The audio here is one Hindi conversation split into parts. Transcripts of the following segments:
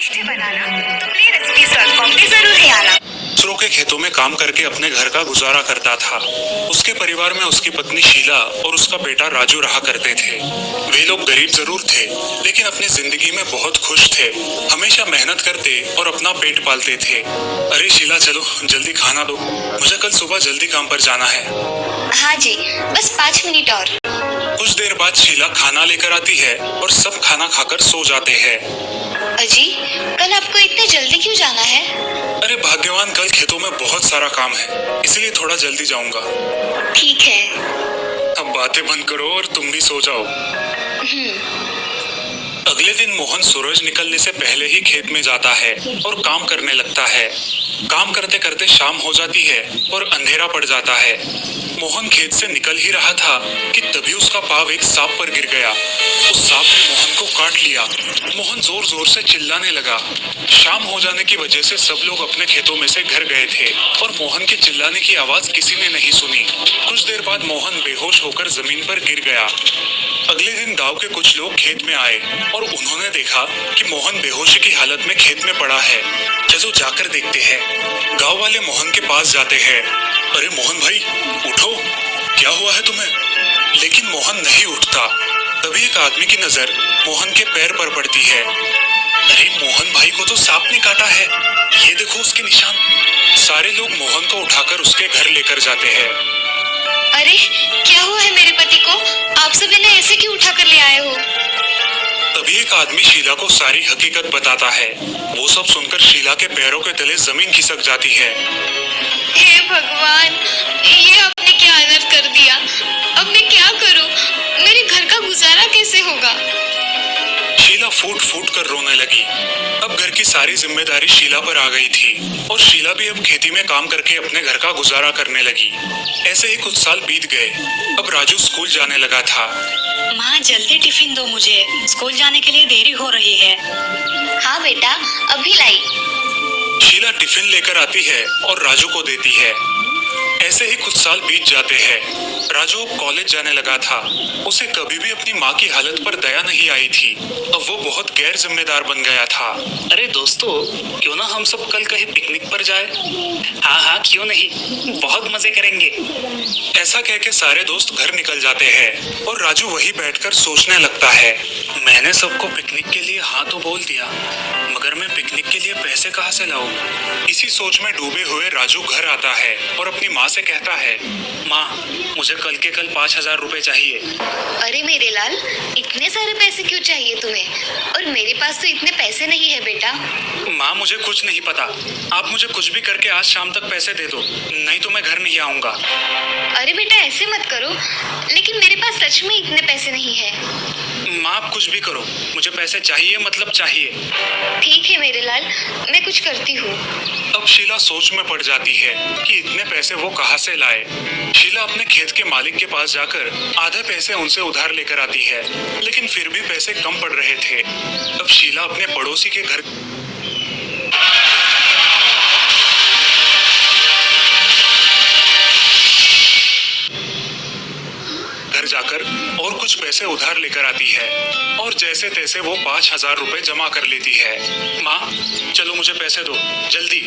टेस्टी बनाना तो PlayRecipes.com पे जरूर ही आना। दूसरों के खेतों में काम करके अपने घर का गुजारा करता था। उसके परिवार में उसकी पत्नी शीला और उसका बेटा राजू रहा करते थे। वे लोग गरीब जरूर थे, लेकिन अपनी जिंदगी में बहुत खुश थे। हमेशा मेहनत करते और अपना पेट पालते थे। अरे शीला, चलो जल्दी खाना दो, मुझे कल सुबह जल्दी काम पर जाना है। हाँ जी, बस 5 मिनट और। कुछ देर बाद शीला खाना लेकर आती है और सब खाना खाकर सो जाते हैं। अजी, कल आपको इतने जल्दी क्यों जाना है? अरे भाग्यवान, कल खेतों में बहुत सारा काम है, इसलिए थोड़ा जल्दी जाऊंगा। ठीक है। अब बातें बंद करो और तुम भी सो जाओ। अगले दिन मोहन सूरज निकलने से पहले ही खेत में जाता है और काम करने लगता है। काम करते करते शाम हो जाती है और अंधेरा पड़ जाता है। मोहन खेत से निकल ही रहा था कि तभी उसका पाँव एक सांप पर गिर गया। उस सांप ने मोहन को काट लिया। मोहन जोर जोर से चिल्लाने लगा। शाम हो जाने की वजह से सब लोग अपने खेतों में से घर गए थे और मोहन के चिल्लाने की आवाज किसी ने नहीं सुनी। कुछ देर बाद मोहन बेहोश होकर जमीन पर गिर गया। अगले दिन गांव के कुछ लोग खेत में आए और उन्होंने देखा कि मोहन बेहोशी की हालत में खेत में पड़ा है। चलो जाकर देखते हैं। गांव वाले मोहन के पास जाते हैं। अरे मोहन भाई, उठो, क्या हुआ है तुम्हें? लेकिन मोहन नहीं उठता। तभी एक आदमी की नजर मोहन के पैर पर पड़ती है। अरे मोहन भाई को तो सांप ने काटा है, ये देखो उसके निशान। सारे लोग मोहन को उठाकर उसके घर लेकर जाते हैं। अरे, क्या हुआ है मेरे पति को? आप सब इन्हें ऐसे क्यों उठा कर ले आए हो? तभी एक आदमी शीला को सारी हकीकत बताता है। वो सब सुनकर शीला के पैरों के तले जमीन खिसक जाती है। हे भगवान, ये आपने क्या अनर्थ कर दिया। अब मैं क्या करूं? मेरे घर का गुजारा कैसे होगा? शीला फूट फूट कर रोने लगी। अब घर की सारी जिम्मेदारी शीला पर आ गई थी और शीला भी अब खेती में काम करके अपने घर का गुजारा करने लगी। ऐसे ही कुछ साल बीत गए। अब राजू स्कूल जाने लगा था। माँ, जल्दी टिफिन दो मुझे, स्कूल जाने के लिए देरी हो रही है। हाँ बेटा, अभी लाई। शीला टिफिन लेकर आती है और राजू को देती है। ऐसे ही कुछ साल बीत जाते हैं। राजू अब कॉलेज जाने लगा था। उसे कभी भी अपनी माँ की हालत पर दया नहीं आई थी। अब वो बहुत गैर जिम्मेदार बन गया था। अरे दोस्तों, क्यों ना हम सब कल कहीं पिकनिक पर जाए? हाँ हाँ, क्यों नहीं, बहुत मजे करेंगे। ऐसा कह के सारे दोस्त घर निकल जाते हैं और राजू वही बैठकर सोचने लगता है। मैंने सबको पिकनिक के लिए हाँ तो बोल दिया, मगर मैं पिकनिक के लिए पैसे कहाँ से लाऊं? इसी सोच में डूबे हुए राजू घर आता है और अपनी माँ से कहता है, माँ, मुझे कल के कल 5,000 रुपए चाहिए। अरे मेरे लाल, इतने सारे पैसे क्यों चाहिए तुम्हें? और मेरे पास तो इतने पैसे नहीं है बेटा। माँ, मुझे कुछ नहीं पता, आप मुझे कुछ भी करके आज शाम तक पैसे दे दो, नहीं तो मैं घर नहीं आऊंगा। अरे बेटा, ऐसे मत करो, लेकिन मेरे पास सच में इतने पैसे नहीं है। माँ, आप कुछ भी करो, मुझे पैसे चाहिए, मतलब चाहिए। ठीक है मेरे लाल, मैं कुछ करती हूँ। अब शीला सोच में पड़ जाती है कि इतने पैसे वो कहाँ से लाए। शीला अपने खेत के मालिक के पास जाकर आधे पैसे उनसे उधार लेकर आती है, लेकिन फिर भी पैसे कम पड़ रहे थे। अब शीला अपने पड़ोसी के घर जाकर और कुछ पैसे उधार लेकर आती है और जैसे तैसे वो 5,000 रुपए जमा कर लेती है। माँ, चलो मुझे पैसे दो, जल्दी।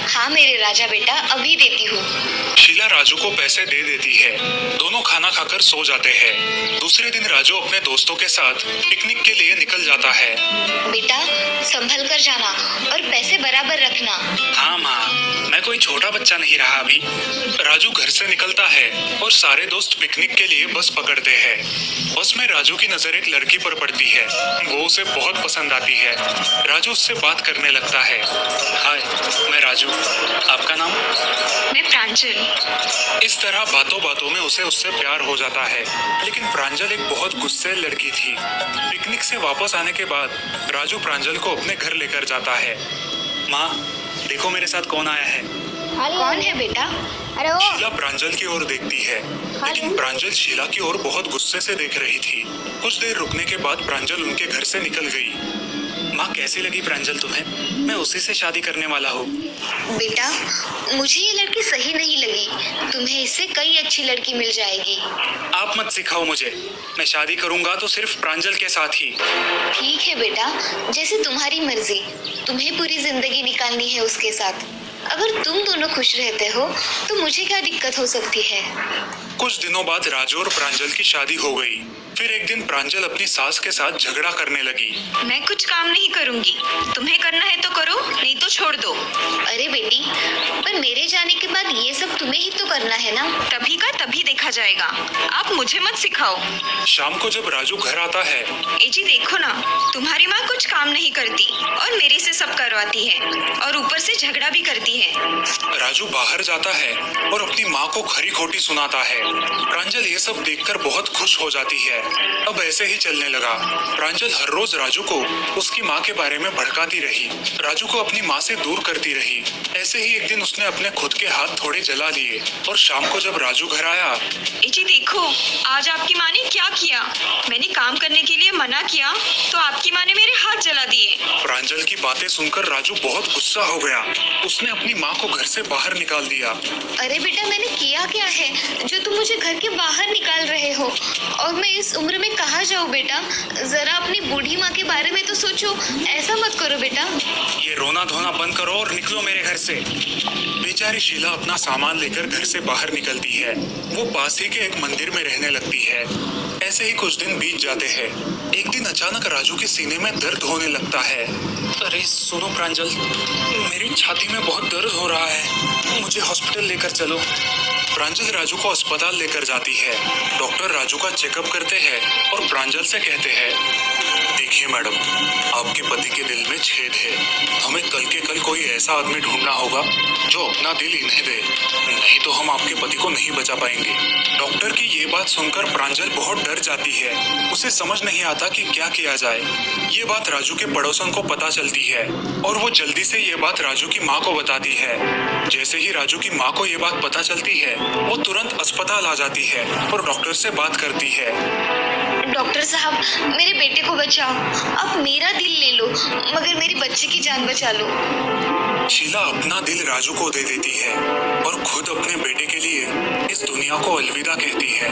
हाँ मेरे राजा बेटा, अभी देती हूँ। शीला राजू को पैसे दे देती है। दोनों खाना खाकर सो जाते हैं। दूसरे दिन राजू अपने दोस्तों के साथ पिकनिक के लिए निकल जाता है। बेटा, संभल कर जाना और पैसे बराबर रखना। हाँ माँ, मैं कोई छोटा बच्चा नहीं रहा अभी। राजू घर से निकलता है और सारे दोस्त पिकनिक के लिए बस पकड़ते हैं। बस में राजू की नजर एक लड़की पर पड़ती है। वो उसे बहुत पसंद आती है। राजू उससे बात करने लगता है। हाय, मैं राजू, आपका नाम? मैं प्रांजल। इस तरह बातों बातों में उसे उससे प्यार हो जाता है। लेकिन प्रांजल एक बहुत गुस्सैल लड़की थी। पिकनिक से वापस आने के बाद राजू प्रांजल को अपने घर लेकर जाता है। माँ, देखो मेरे साथ कौन आया है। कौन है बेटा? शीला प्रांजल की ओर देखती है, लेकिन प्रांजल शीला की ओर बहुत गुस्से से देख रही थी। कुछ देर रुकने के बाद प्रांजल उनके घर से निकल गई। माँ, कैसी लगी प्रांजल तुम्हें? मैं उसी से शादी करने वाला हूँ। बेटा, मुझे ये लड़की सही नहीं लगी। तुम्हें इससे कई अच्छी लड़की मिल जाएगी। आप मत सिखाओ मुझे। मैं शादी करूंगा तो सिर्फ प्रांजल के साथ ही। ठीक है बेटा, जैसे तुम्हारी मर्जी। तुम्हें पूरी जिंदगी निकालनी है उसके साथ। अगर तुम दोनों खुश रहते हो तो मुझे क्या दिक्कत हो सकती है। कुछ दिनों बाद राजू और प्रांजल की शादी हो गई। फिर एक दिन प्रांजल अपनी सास के साथ झगड़ा करने लगी। मैं कुछ काम नहीं करूंगी, तुम्हें करना है तो करो, नहीं तो छोड़ दो। अरे बेटी, पर मेरे जाने के बाद ये सब तुम्हें ही तो करना है ना। तभी का तभी देखा जाएगा, आप मुझे मत सिखाओ। शाम को जब राजू घर आता है, ए जी देखो ना, तुम्हारी माँ कुछ काम नहीं करती और मेरे से सब करवाती है और ऊपर से झगड़ा भी करती है। राजू बाहर जाता है और अपनी माँ को खरी खोटी सुनाता है। प्रांजल ये सब देखकर बहुत खुश हो जाती है। अब ऐसे ही चलने लगा। प्रांजल हर रोज राजू को उसकी माँ के बारे में भड़काती रही, राजू को अपनी माँ से दूर करती रही। ऐसे ही एक दिन उसने अपने खुद के हाथ थोड़े जला लिए और शाम को जब राजू घर आया, ए जी देखो, आज आपकी माँ ने क्या किया। मैंने काम करने के लिए मना किया तो आपकी माँ ने मेरे हाथ जला दिए। प्रांजल की बातें सुनकर राजू बहुत गुस्सा हो गया। उसने अपनी माँ को घर से बाहर निकाल दिया। अरे बेटा, मैंने किया क्या है जो तुम मुझे घर के बाहर निकाल रहे हो। और मैं इस उम्र में कहाँ जाऊँ बेटा। जरा अपनी बूढ़ी माँ के बारे में तो सोचो। ऐसा मत करो बेटा। ये रोना धोना बंद करो और निकलो मेरे घर से। बेचारी शीला अपना सामान लेकर घर से बाहर निकलती है। वो पास ही के एक मंदिर में रहने लगती है। ऐसे ही कुछ दिन बीत जाते हैं। एक दिन अचानक राजू के सीने में दर्द होने लगता है। अरे सुनो प्रांजल, मेरी छाती में बहुत दर्द हो रहा है, मुझे हॉस्पिटल लेकर चलो। प्रांजल राजू को अस्पताल लेकर जाती है। डॉक्टर राजू का चेकअप करते हैं और प्रांजल से कहते हैं, देखिए मैडम, आपके पति के दिल में छेद है। हमें कल के कल कोई ऐसा आदमी ढूंढना होगा जो अपना दिल इन्हें दे, नहीं तो हम आपके पति को नहीं बचा पाएंगे। डॉक्टर की ये बात सुनकर प्रांजल बहुत डर जाती है। उसे समझ नहीं आता कि क्या किया जाए। ये बात राजू के पड़ोसन को पता चलती है और वो जल्दी से ये बात राजू की माँ को बताती है। जैसे ही राजू की माँ को ये बात पता चलती है, वो तुरंत अस्पताल आ जाती है और डॉक्टर से बात करती है। डॉक्टर साहब, मेरे बेटे को बचाओ। अब मेरा दिल ले लो, मगर मेरी बच्ची की जान बचा लो। शीला अपना दिल राजू को दे देती है और खुद अपने बेटे के लिए इस दुनिया को अलविदा कहती है।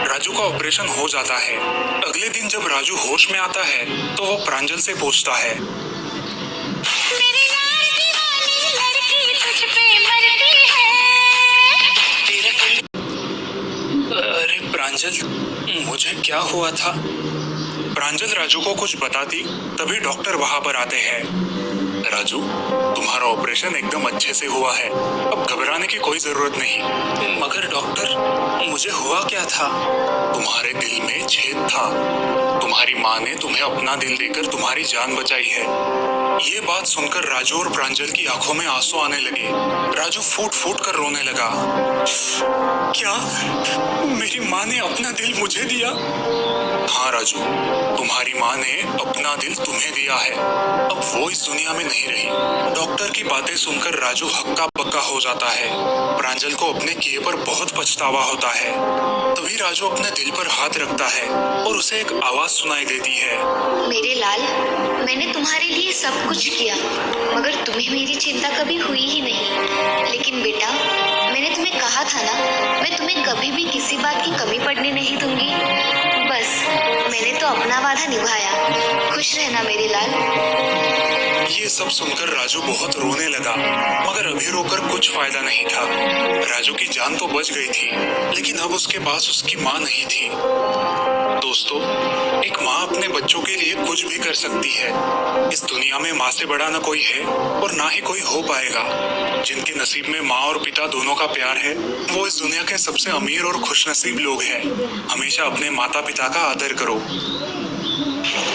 राजू का ऑपरेशन हो जाता है। अगले दिन जब राजू होश में आता है तो वो प्रांजल से पूछता है, मेरी यार दीवानी लड़की तुझ पे मरती है। अरे प्रांजल, मुझे क्या हुआ था? प्रांजल राजू को कुछ बताती तभी डॉक्टर वहां पर आते हैं। राजू, तुम्हारा ऑपरेशन एकदम अच्छे से हुआ है, अब घबराने की कोई जरूरत नहीं। मगर डॉक्टर, मुझे हुआ क्या था? तुम्हारे दिल में छेद था। तुम्हारी माँ ने तुम्हें अपना दिल देकर तुम्हारी जान बचाई है। ये बात सुनकर राजू और प्रांजल की आंखों में आंसू आने लगे। राजू फूट फूट कर रोने लगा। क्या मेरी माँ ने अपना दिल मुझे दिया? हाँ राजू, तुम्हारी माँ ने अपना दिल तुम्हें दिया है। अब वो इस दुनिया में नहीं रही। डॉक्टर की बातें सुनकर राजू हक्का बक्का हो जाता है। प्रांजल को अपने किए पर बहुत पछतावा होता है। तभी राजू अपने दिल पर हाथ रखता है और उसे एक आवाज सुनाई देती है, मेरे लाल, मैंने तुम्हारे लिए सब कुछ किया, मगर तुम्हें मेरी चिंता कभी हुई ही नहीं। लेकिन बेटा, मैंने तुम्हें कहा था ना, मैं तुम्हें कभी भी किसी बात की कमी पड़ने नहीं दूंगी। बस मैंने तो अपना वादा निभाया। खुश रहना मेरे लाल। ये सब सुनकर राजू बहुत रोने लगा, मगर अभी रोकर कुछ फायदा नहीं था। राजू की जान तो बच गई थी, लेकिन अब उसके पास उसकी माँ नहीं थी। दोस्तों, एक माँ अपने बच्चों के लिए कुछ भी कर सकती है। इस दुनिया में माँ से बड़ा न कोई है और ना ही कोई हो पाएगा। जिनके नसीब में माँ और पिता दोनों का प्यार है, वो इस दुनिया के सबसे अमीर और खुशनसीब लोग हैं। हमेशा अपने माता पिता का आदर करो।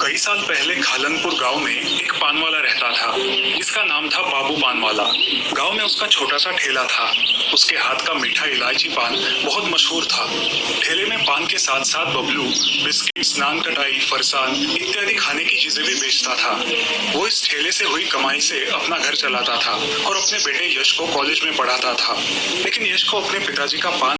कई साल पहले खालनपुर गांव में एक पान वाला रहता था, जिसका नाम था बाबू पान वाला। गांव में उसका छोटा सा ठेला था। उसके हाथ का मीठा इलायची पान बहुत मशहूर था। ठेले में पान के साथ साथ बबलू, बिस्किट, नान कटाई, फरसान इत्यादि खाने की चीजें भी बेचता था। वो इस ठेले से हुई कमाई से अपना घर चलाता था और अपने बेटे यश को कॉलेज में पढ़ाता था। लेकिन यश को अपने पिताजी का पान